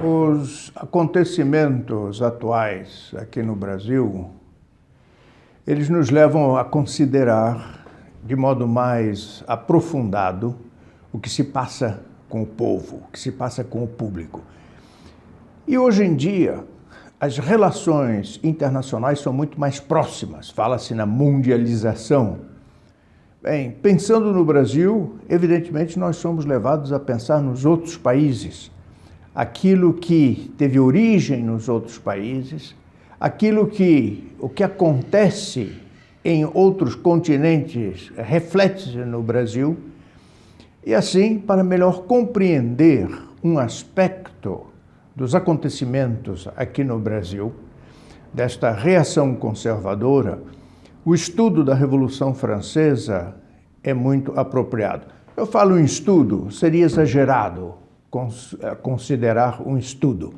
Os acontecimentos atuais aqui no Brasil, eles nos levam a considerar de modo mais aprofundado o que se passa com o povo, o que se passa com o público. E hoje em dia, as relações internacionais são muito mais próximas, fala-se na mundialização. Bem, pensando no Brasil, evidentemente nós somos levados a pensar nos outros países, aquilo que teve origem nos outros países, o que acontece em outros continentes reflete-se no Brasil, e assim, para melhor compreender um aspecto dos acontecimentos aqui no Brasil, desta reação conservadora, o estudo da Revolução Francesa é muito apropriado. Eu falo em estudo, seria exagerado considerar um estudo.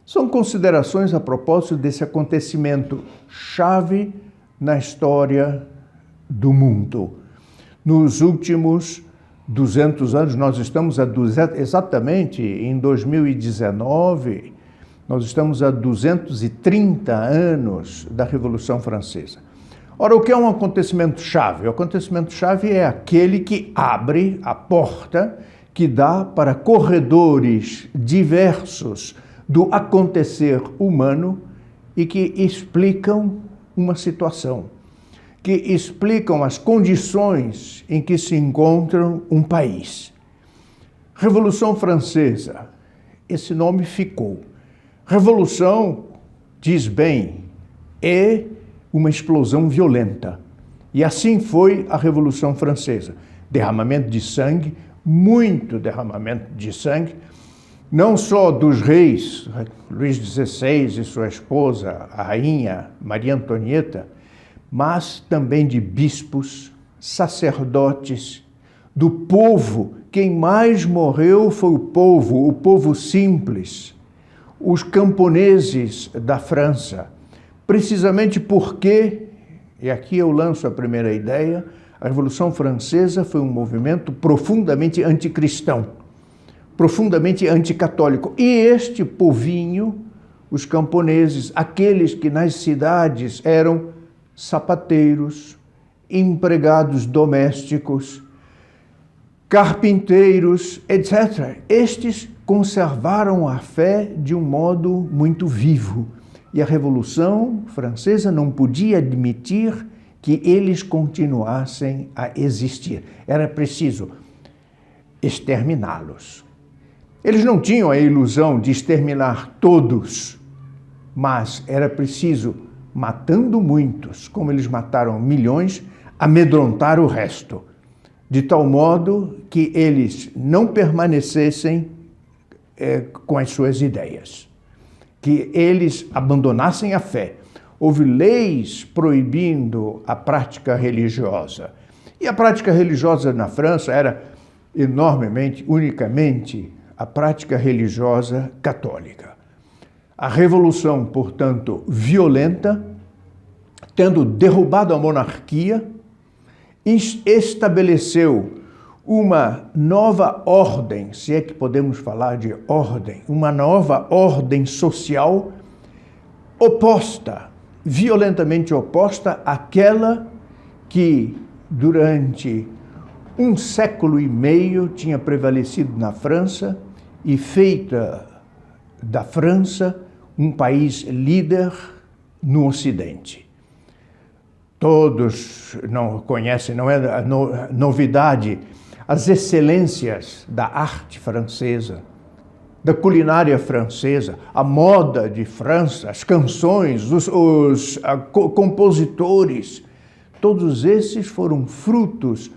São considerações a propósito desse acontecimento chave na história do mundo. Nos últimos 200 anos, nós estamos exatamente em 2019, nós estamos a 230 anos da Revolução Francesa. Ora, o que é um acontecimento chave? O acontecimento chave é aquele que abre a porta que dá para corredores diversos do acontecer humano e que explicam uma situação, que explicam as condições em que se encontra um país. Revolução Francesa, esse nome ficou. Revolução, diz bem, é uma explosão violenta. E assim foi a Revolução Francesa. Derramamento de sangue, muito derramamento de sangue, não só dos reis, Luís XVI e sua esposa, a rainha Maria Antonieta, mas também de bispos, sacerdotes, do povo. Quem mais morreu foi o povo simples, os camponeses da França. Precisamente porque, e aqui eu lanço a primeira ideia, a Revolução Francesa foi um movimento profundamente anticristão, profundamente anticatólico. E este povinho, os camponeses, aqueles que nas cidades eram sapateiros, empregados domésticos, carpinteiros, etc., estes conservaram a fé de um modo muito vivo. E a Revolução Francesa não podia admitir que eles continuassem a existir. Era preciso exterminá-los. Eles não tinham a ilusão de exterminar todos, mas era preciso, matando muitos, como eles mataram milhões, amedrontar o resto, de tal modo que eles não permanecessem com as suas ideias, que eles abandonassem a fé. Houve leis proibindo a prática religiosa. E a prática religiosa na França era unicamente a prática religiosa católica. A revolução, portanto, violenta, tendo derrubado a monarquia, estabeleceu uma nova ordem, se é que podemos falar de ordem, uma nova ordem social oposta, violentamente oposta àquela que durante 1 século e meio tinha prevalecido na França e feita da França um país líder no Ocidente. Todos não conhecem, não é novidade, as excelências da arte francesa, da culinária francesa, a moda de França, as canções, os compositores, todos esses foram frutos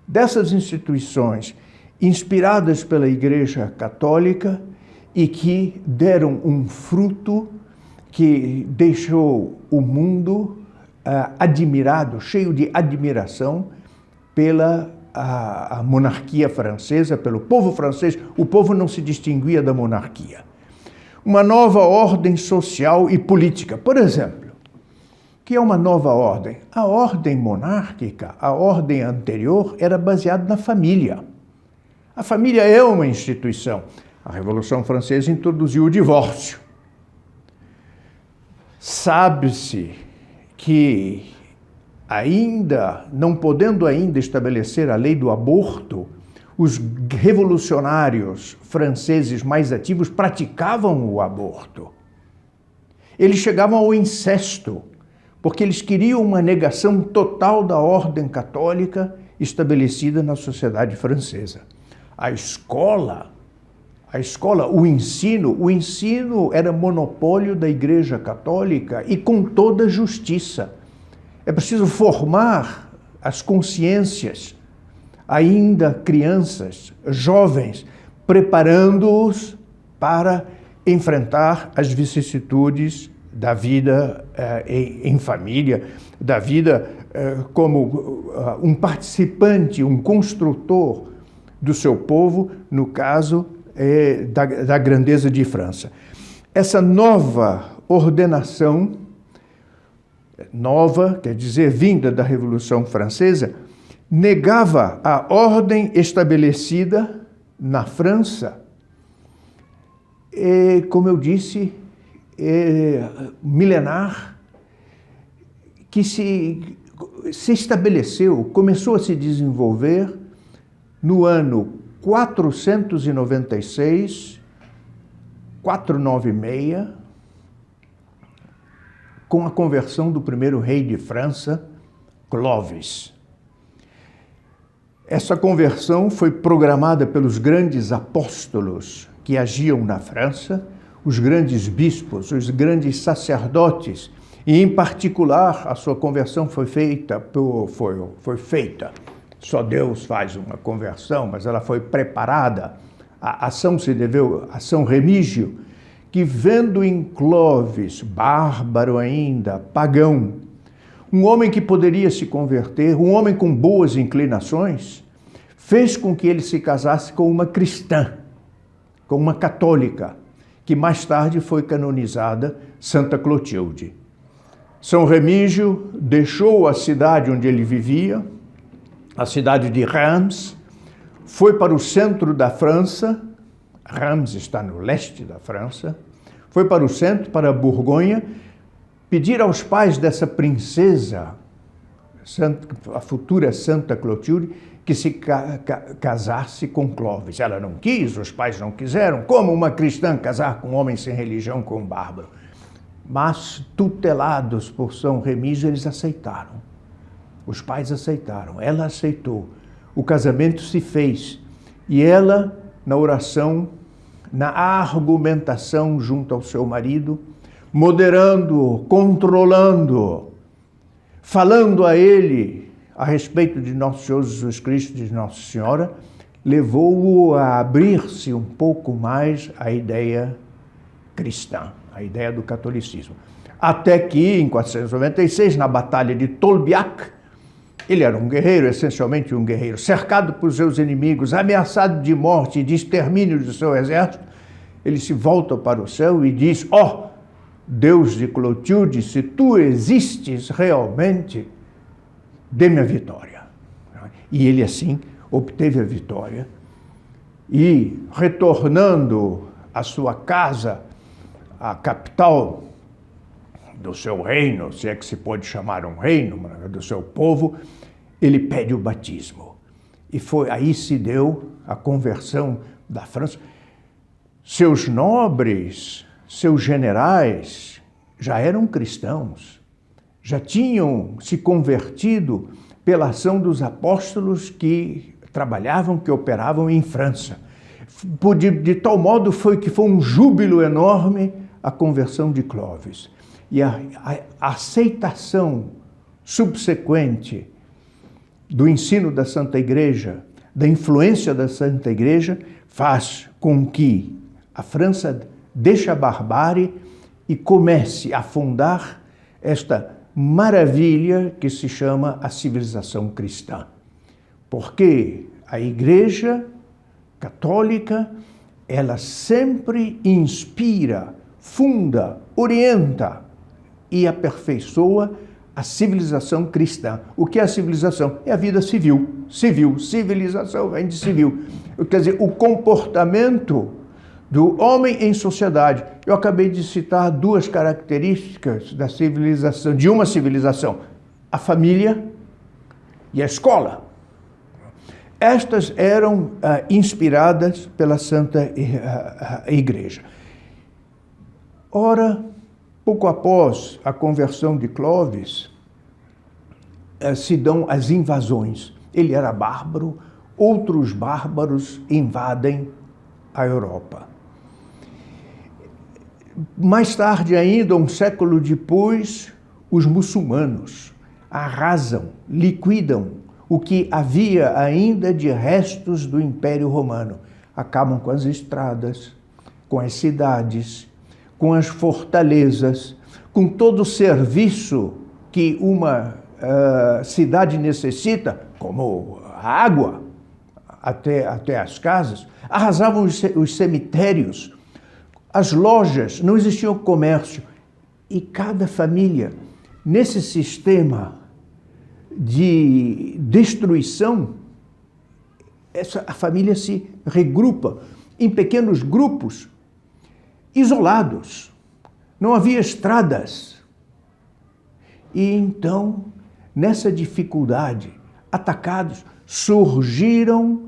dessas instituições inspiradas pela Igreja Católica e que deram um fruto que deixou o mundo admirado, cheio de admiração pela a monarquia francesa, pelo povo francês. O povo não se distinguia da monarquia. Uma nova ordem social e política. Por exemplo, que é uma nova ordem? A ordem monárquica, a ordem anterior, era baseada na família. A família é uma instituição. A Revolução Francesa introduziu o divórcio. Sabe-se que, não podendo ainda estabelecer a lei do aborto, os revolucionários franceses mais ativos praticavam o aborto. Eles chegavam ao incesto, porque eles queriam uma negação total da ordem católica estabelecida na sociedade francesa. A escola, o ensino era monopólio da Igreja Católica e com toda justiça. É preciso formar as consciências, ainda crianças, jovens, preparando-os para enfrentar as vicissitudes da vida em família, da vida como um participante, um construtor do seu povo, no caso da grandeza de França. Essa nova ordenação, quer dizer, vinda da Revolução Francesa, negava a ordem estabelecida na França, como eu disse, milenar, que se estabeleceu, começou a se desenvolver no ano 496, com a conversão do primeiro rei de França, Clovis. Essa conversão foi programada pelos grandes apóstolos que agiam na França, os grandes bispos, os grandes sacerdotes, e em particular a sua conversão foi feita. Só Deus faz uma conversão, mas ela foi preparada. A ação se deveu a São Remígio, que vendo em Clovis, bárbaro ainda, pagão, um homem que poderia se converter, um homem com boas inclinações, fez com que ele se casasse com uma cristã, com uma católica, que mais tarde foi canonizada Santa Clotilde. São Remígio deixou a cidade onde ele vivia, a cidade de Reims, foi para o centro da França. Reims está no leste da França. Foi para o centro, para a Borgonha, pedir aos pais dessa princesa, a futura Santa Clotilde, que se casasse com Clovis. Ela não quis, os pais não quiseram. Como uma cristã casar com um homem sem religião, com um bárbaro? Mas, tutelados por São Remígio, eles aceitaram. Os pais aceitaram, ela aceitou. O casamento se fez. E ela, na oração, na argumentação junto ao seu marido, moderando, controlando, falando a ele a respeito de nosso Senhor Jesus Cristo e de Nossa Senhora, levou-o a abrir-se um pouco mais à ideia cristã, à ideia do catolicismo. Até que, em 496, na Batalha de Tolbiac, ele era um guerreiro, essencialmente um guerreiro, cercado por seus inimigos, ameaçado de morte e de extermínio do seu exército. Ele se volta para o céu e diz: ó, Deus de Clotilde, se tu existes realmente, dê-me a vitória. E ele assim obteve a vitória e, retornando à sua casa, a capital do seu reino, se é que se pode chamar um reino, do seu povo, ele pede o batismo. E aí se deu a conversão da França. Seus nobres, seus generais já eram cristãos, já tinham se convertido pela ação dos apóstolos que trabalhavam, que operavam em França. De tal modo que foi um júbilo enorme a conversão de Clovis. E a aceitação subsequente do ensino da Santa Igreja, da influência da Santa Igreja, faz com que a França deixe a barbárie e comece a fundar esta maravilha que se chama a civilização cristã. Porque a Igreja Católica, ela sempre inspira, funda, orienta e aperfeiçoa a civilização cristã. O que é a civilização? É a vida civil. Civilização vem de civil. Quer dizer, o comportamento do homem em sociedade. Eu acabei de citar duas características da civilização, de uma civilização: a família e a escola. Estas eram inspiradas pela Santa Igreja. Ora, pouco após a conversão de Clovis, se dão as invasões. Ele era bárbaro, outros bárbaros invadem a Europa. Mais tarde ainda, um século depois, os muçulmanos arrasam, liquidam o que havia ainda de restos do Império Romano. Acabam com as estradas, com as cidades, com as fortalezas, com todo o serviço que uma cidade necessita, como a água, até as casas. Arrasavam os cemitérios, as lojas, não existia o comércio. E cada família, nesse sistema de destruição, a família se regrupa em pequenos grupos, isolados. Não havia estradas. E então, nessa dificuldade, atacados, surgiram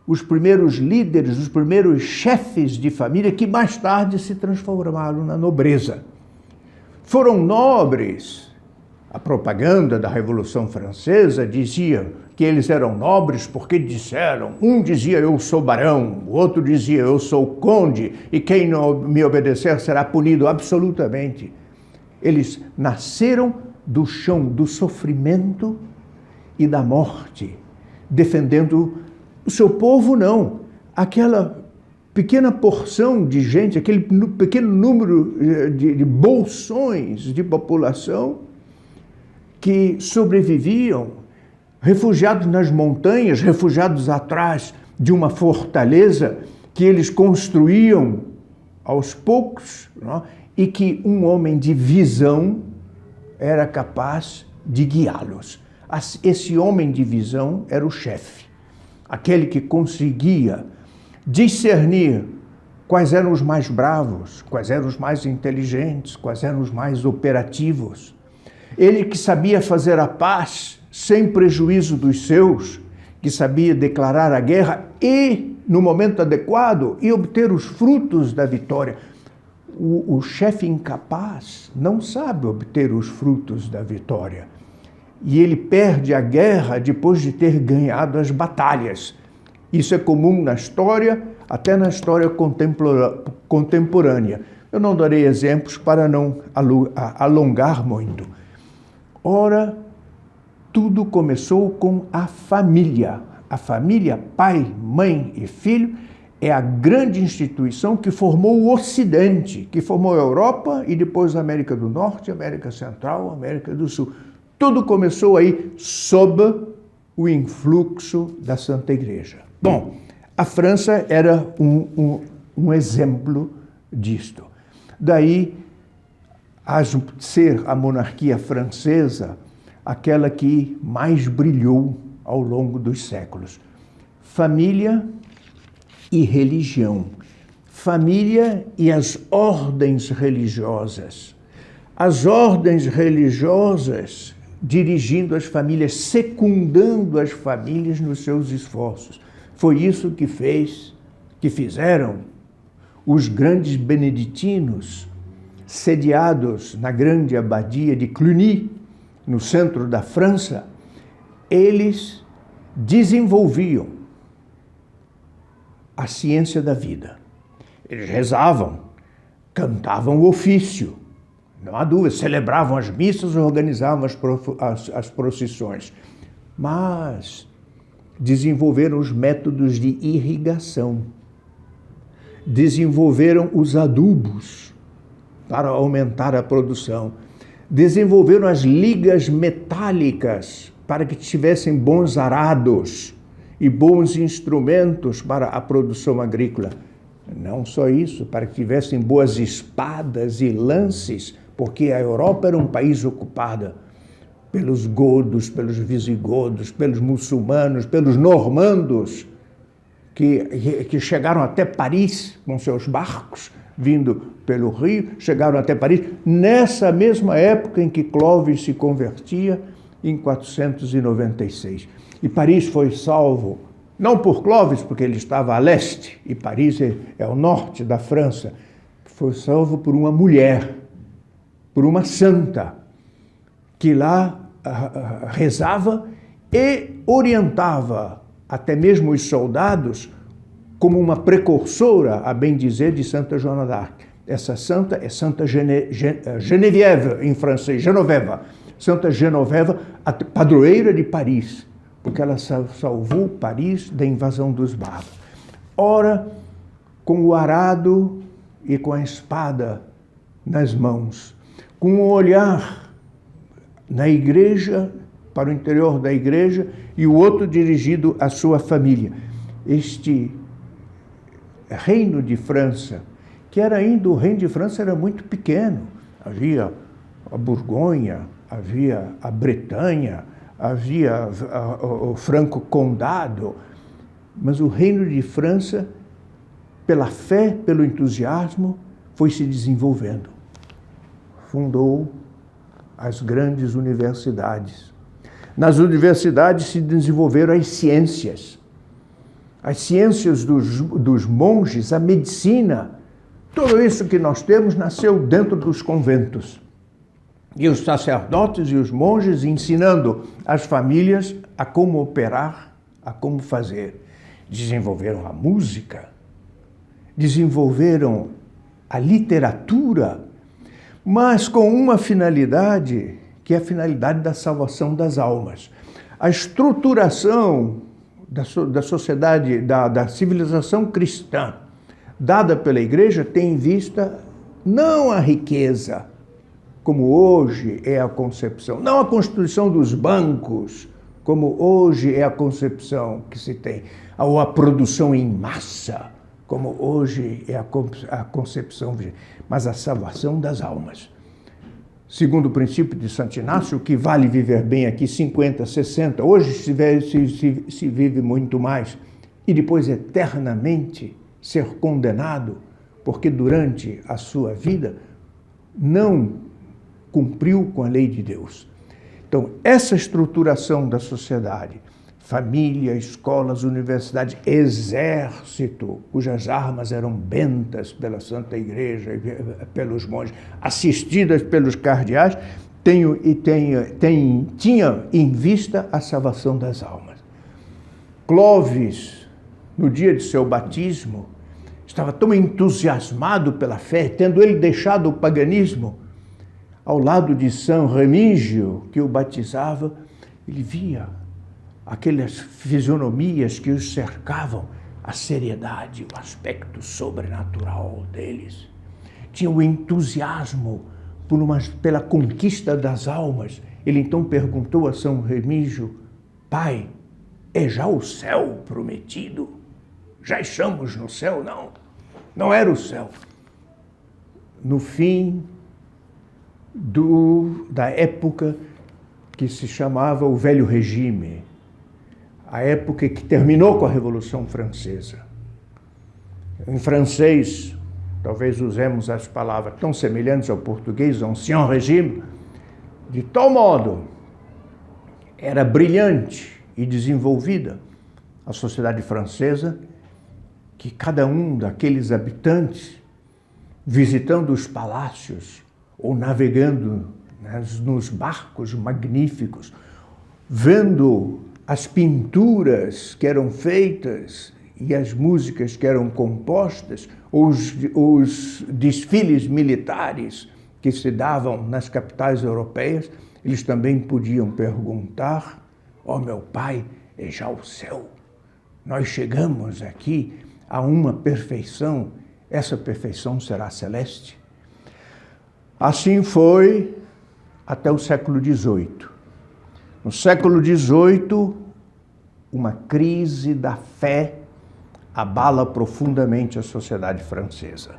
os primeiros líderes, os primeiros chefes de família que mais tarde se transformaram na nobreza. Foram nobres. A propaganda da Revolução Francesa dizia que eles eram nobres porque disseram, um dizia eu sou barão, o outro dizia eu sou conde, e quem não me obedecer será punido absolutamente. Eles nasceram do chão do sofrimento e da morte, defendendo o seu povo, não. Aquela pequena porção de gente, aquele pequeno número de bolsões de população que sobreviviam, refugiados nas montanhas, refugiados atrás de uma fortaleza que eles construíam aos poucos, não? E que um homem de visão era capaz de guiá-los. Esse homem de visão era o chefe, aquele que conseguia discernir quais eram os mais bravos, quais eram os mais inteligentes, quais eram os mais operativos. Ele que sabia fazer a paz sem prejuízo dos seus, que sabia declarar a guerra e, no momento adequado, e obter os frutos da vitória. O chefe incapaz não sabe obter os frutos da vitória. E ele perde a guerra depois de ter ganhado as batalhas. Isso é comum na história, até na história contemporânea. Eu não darei exemplos para não alongar muito. Ora, tudo começou com a família. A família, pai, mãe e filho, é a grande instituição que formou o Ocidente, que formou a Europa e depois a América do Norte, América Central, América do Sul. Tudo começou aí sob o influxo da Santa Igreja. Bom, a França era um exemplo disto. Daí, ser a monarquia francesa aquela que mais brilhou ao longo dos séculos. Família e religião. Família e as ordens religiosas. As ordens religiosas dirigindo as famílias, secundando as famílias nos seus esforços. Foi isso que fizeram os grandes beneditinos, sediados na grande abadia de Cluny, no centro da França. Eles desenvolviam a ciência da vida. Eles rezavam, cantavam o ofício, não há dúvida, celebravam as missas, organizavam as procissões, mas desenvolveram os métodos de irrigação, desenvolveram os adubos para aumentar a produção, desenvolveram as ligas metálicas para que tivessem bons arados e bons instrumentos para a produção agrícola. Não só isso, para que tivessem boas espadas e lances, porque a Europa era um país ocupado pelos godos, pelos visigodos, pelos muçulmanos, pelos normandos, que chegaram até Paris com seus barcos, vindo pelo rio, chegaram até Paris, nessa mesma época em que Clovis se convertia, em 496. E Paris foi salvo, não por Clovis, porque ele estava a leste, e Paris é o norte da França, foi salvo por uma mulher, por uma santa, que lá rezava e orientava até mesmo os soldados como uma precursora, a bem dizer, de Santa Joana d'Arc. Essa santa é Santa Geneviève, em francês, Genoveva. Santa Genoveva, a padroeira de Paris, porque ela salvou Paris da invasão dos bárbaros. Ora, com o arado e com a espada nas mãos, com o olhar na igreja, para o interior da igreja, e o outro dirigido à sua família. Este reino de França, que era ainda, o reino de França era muito pequeno. Havia a Borgonha, havia a Bretanha, havia o Franco Condado, mas o reino de França, pela fé, pelo entusiasmo, foi se desenvolvendo. Fundou as grandes universidades. Nas universidades se desenvolveram as ciências dos monges, a medicina. Tudo isso que nós temos nasceu dentro dos conventos. E os sacerdotes e os monges ensinando as famílias a como operar, a como fazer. Desenvolveram a música, desenvolveram a literatura, mas com uma finalidade, que é a finalidade da salvação das almas. A estruturação da sociedade, da civilização cristã, dada pela igreja, tem em vista não a riqueza, como hoje é a concepção, não a constituição dos bancos, como hoje é a concepção que se tem, ou a produção em massa, como hoje é a concepção, mas a salvação das almas. Segundo o princípio de Santo Inácio, o que vale viver bem aqui 50, 60, hoje se vive muito mais, e depois eternamente ser condenado, porque durante a sua vida não cumpriu com a lei de Deus. Então, essa estruturação da sociedade, família, escolas, universidades, exército, cujas armas eram bentas pela Santa Igreja e pelos monges, assistidas pelos cardeais, tinha em vista a salvação das almas. Clovis, no dia de seu batismo, estava tão entusiasmado pela fé, tendo ele deixado o paganismo, ao lado de São Remígio, que o batizava, ele via aquelas fisionomias que os cercavam, a seriedade, o aspecto sobrenatural deles. Tinha o entusiasmo pela conquista das almas. Ele então perguntou a São Remígio: Pai, é já o céu prometido? Já estamos no céu? Não, não era o céu. No fim da época que se chamava o Velho Regime, a época que terminou com a Revolução Francesa. Em francês, talvez usemos as palavras tão semelhantes ao português, Ancien Régime, de tal modo era brilhante e desenvolvida a sociedade francesa, que cada um daqueles habitantes, visitando os palácios ou navegando nos barcos magníficos, vendo as pinturas que eram feitas e as músicas que eram compostas, os desfiles militares que se davam nas capitais europeias, eles também podiam perguntar: ó meu Pai, é já o céu. Nós chegamos aqui a uma perfeição, essa perfeição será celeste. Assim foi até o século XVIII. No século XVIII, uma crise da fé abala profundamente a sociedade francesa.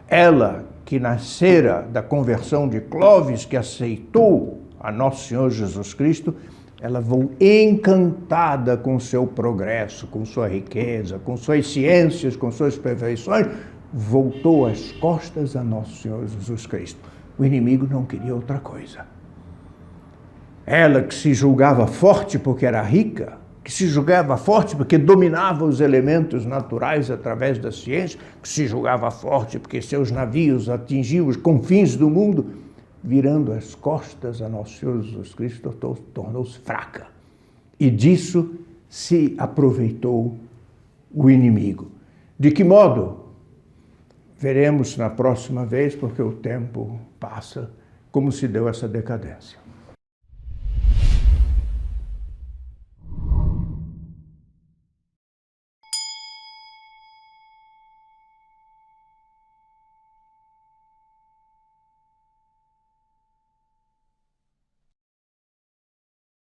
Ela, que nascera da conversão de Clovis, que aceitou a Nosso Senhor Jesus Cristo, Ela voou encantada com o seu progresso, com sua riqueza, com suas ciências, com suas perfeições, voltou as costas a nosso Senhor Jesus Cristo. O inimigo não queria outra coisa. Ela que se julgava forte porque era rica, que se julgava forte porque dominava os elementos naturais através da ciência, que se julgava forte porque seus navios atingiam os confins do mundo, virando as costas a nosso Senhor Jesus Cristo, tornou-se fraca. E disso se aproveitou o inimigo. De que modo? Veremos na próxima vez, porque o tempo passa, como se deu essa decadência.